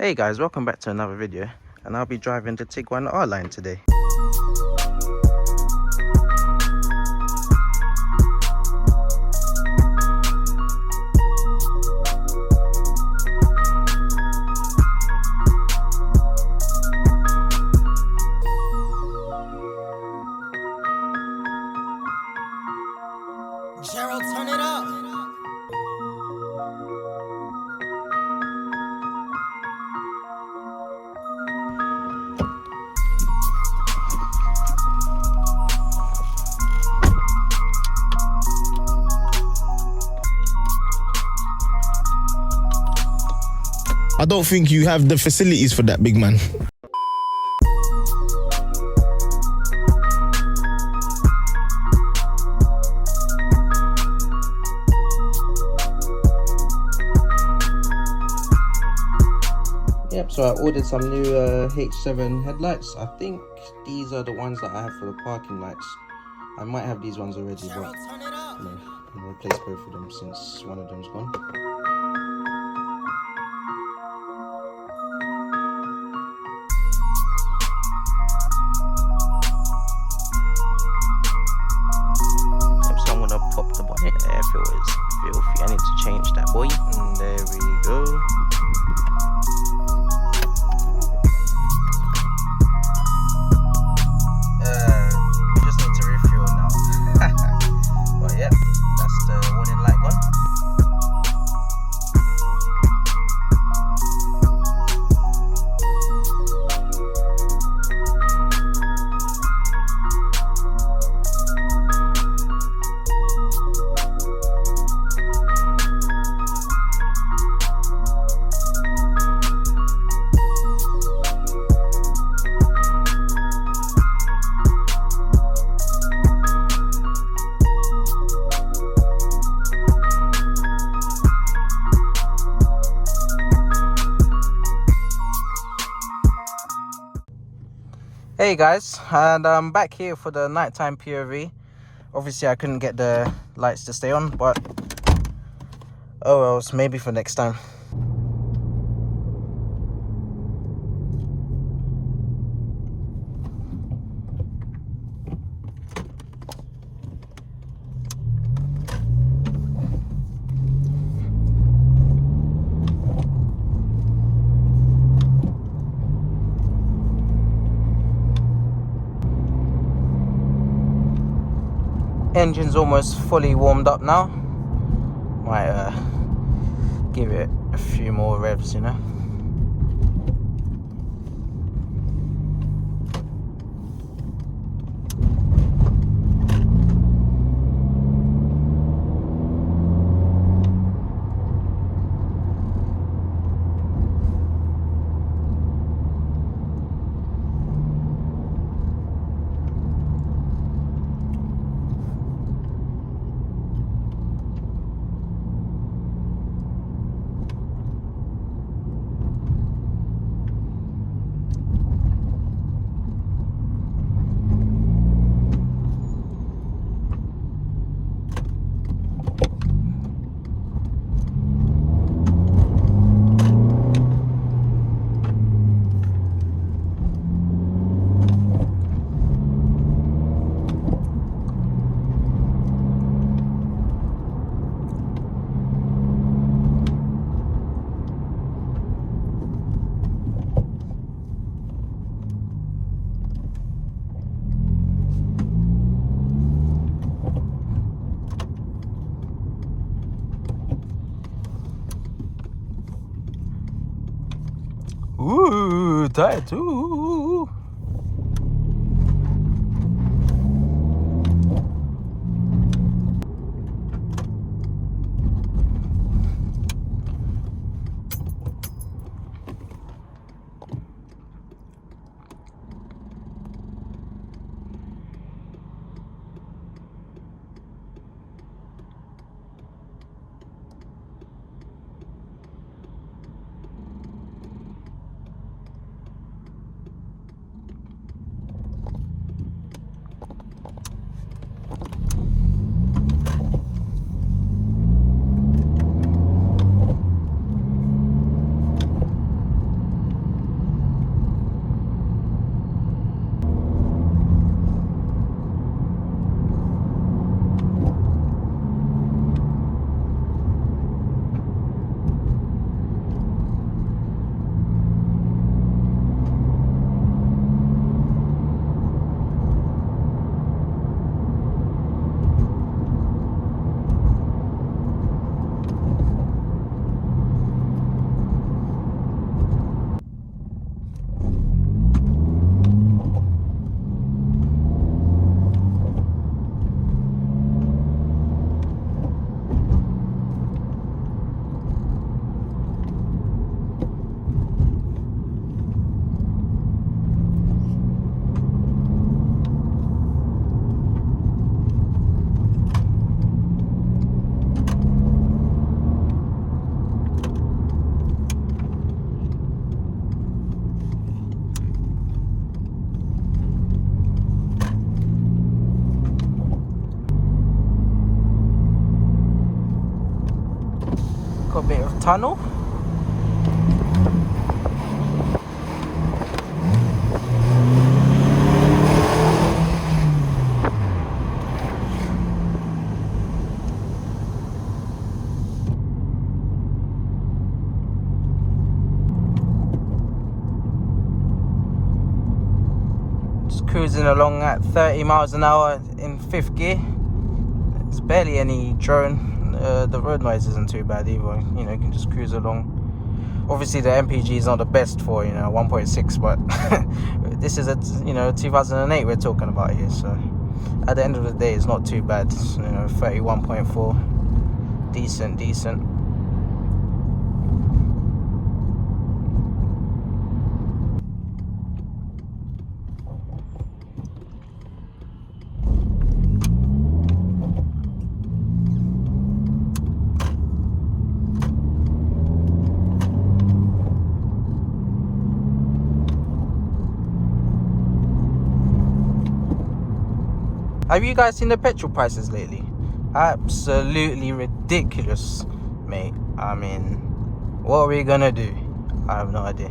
Hey guys, welcome back to another video, and I'll be driving the Tiguan R-Line today. Gerald, turn it up. I don't think you have the facilities for that, big man. Yep, so I ordered some new H7 headlights. I think these are the ones that I have for the parking lights. I might have these ones already, but Turn it up. I'm gonna replace both of them since one of them's gone. So I'm gonna pop the bonnet. Air filter is filthy. I need to change that, boy. And there we go. We just need to refuel now. But yeah, that's the warning light gone. Hey guys, and I'm back here for the nighttime POV. Obviously I couldn't get the lights to stay on, but oh well, maybe for next time. Engine's almost fully warmed up now. Might give it a few more revs, you know. Ooh, tight too. bit of tunnel. Cruising along at 30 miles an hour in 5th gear. There's barely any drone. The road noise isn't too bad either. You know, you can just cruise along. Obviously the MPG is not the best for, you know, 1.6, but this is a, you know, 2008 we're talking about here, so at the end of the day it's not too bad. You know, 31.4, decent. Have you guys seen the petrol prices lately? Absolutely ridiculous, mate. I mean, what are we gonna do? I have no idea.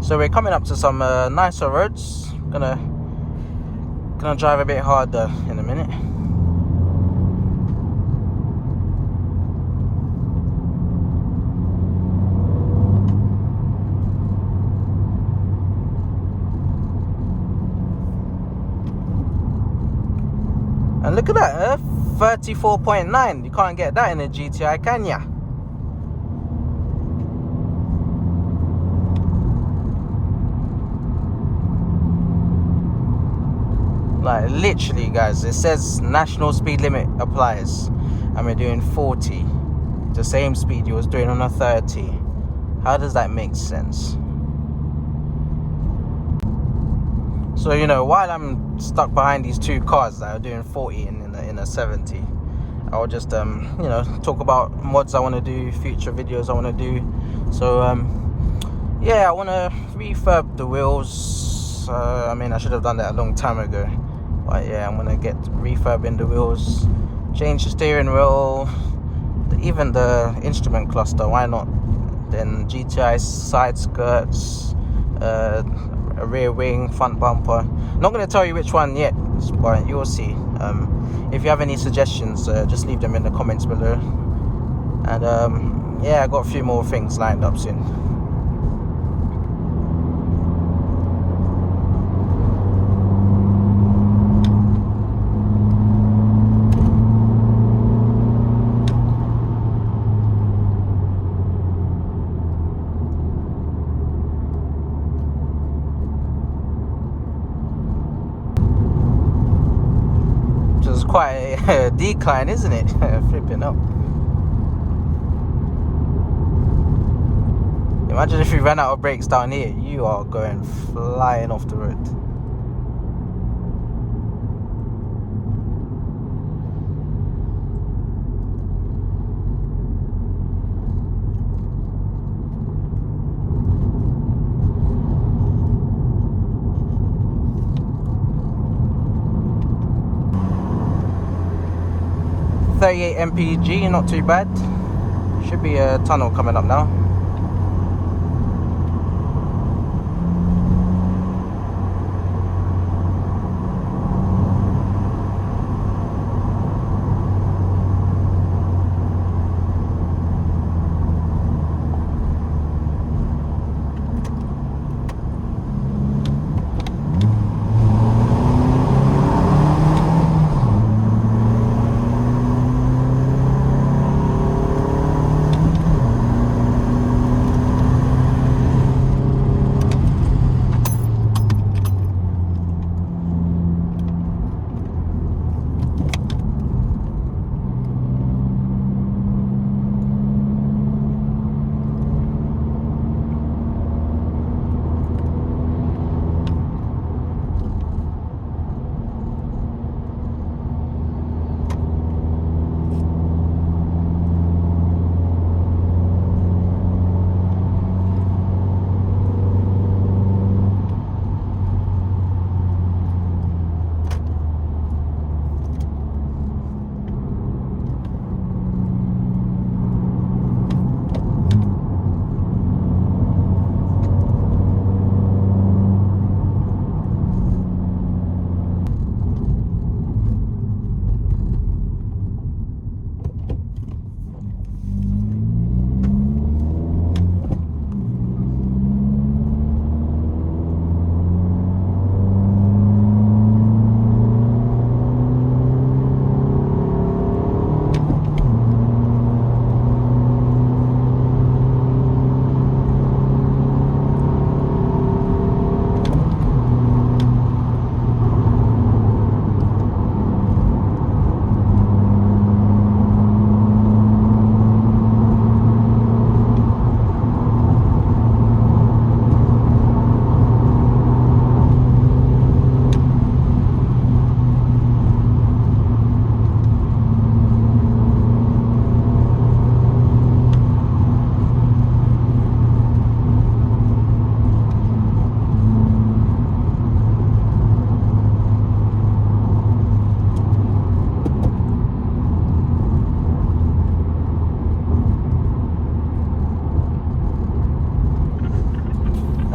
So we're coming up to some nicer roads. Gonna drive a bit harder in a minute. And look at that, 34.9. You can't get that in a GTI, can ya? Like literally, guys, it says national speed limit applies and we're doing 40, the same speed you was doing on a 30. How does that make sense? So, you know, while I'm stuck behind these two cars that are doing 40 in a 70, I'll just you know, talk about mods I want to do, future videos I want to do. So yeah, I want to refurb the wheels. I mean, I should have done that a long time ago. But yeah, I'm gonna get refurbing the wheels, change the steering wheel, even the instrument cluster, why not? Then GTI side skirts, a rear wing, front bumper. Not gonna tell you which one yet, but you'll see. If you have any suggestions, just leave them in the comments below. And yeah, I got a few more things lined up soon. Quite a decline, isn't it? Flipping up. Imagine if you ran out of brakes down here, you are going flying off the road. .38 mpg, not too bad. Should be a tunnel coming up now.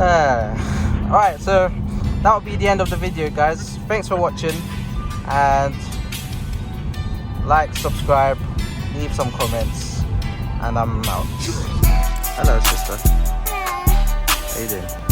Alright, so that will be the end of the video, guys. Thanks for watching, and like, subscribe, leave some comments, and I'm out. Hello, sister. How you doing?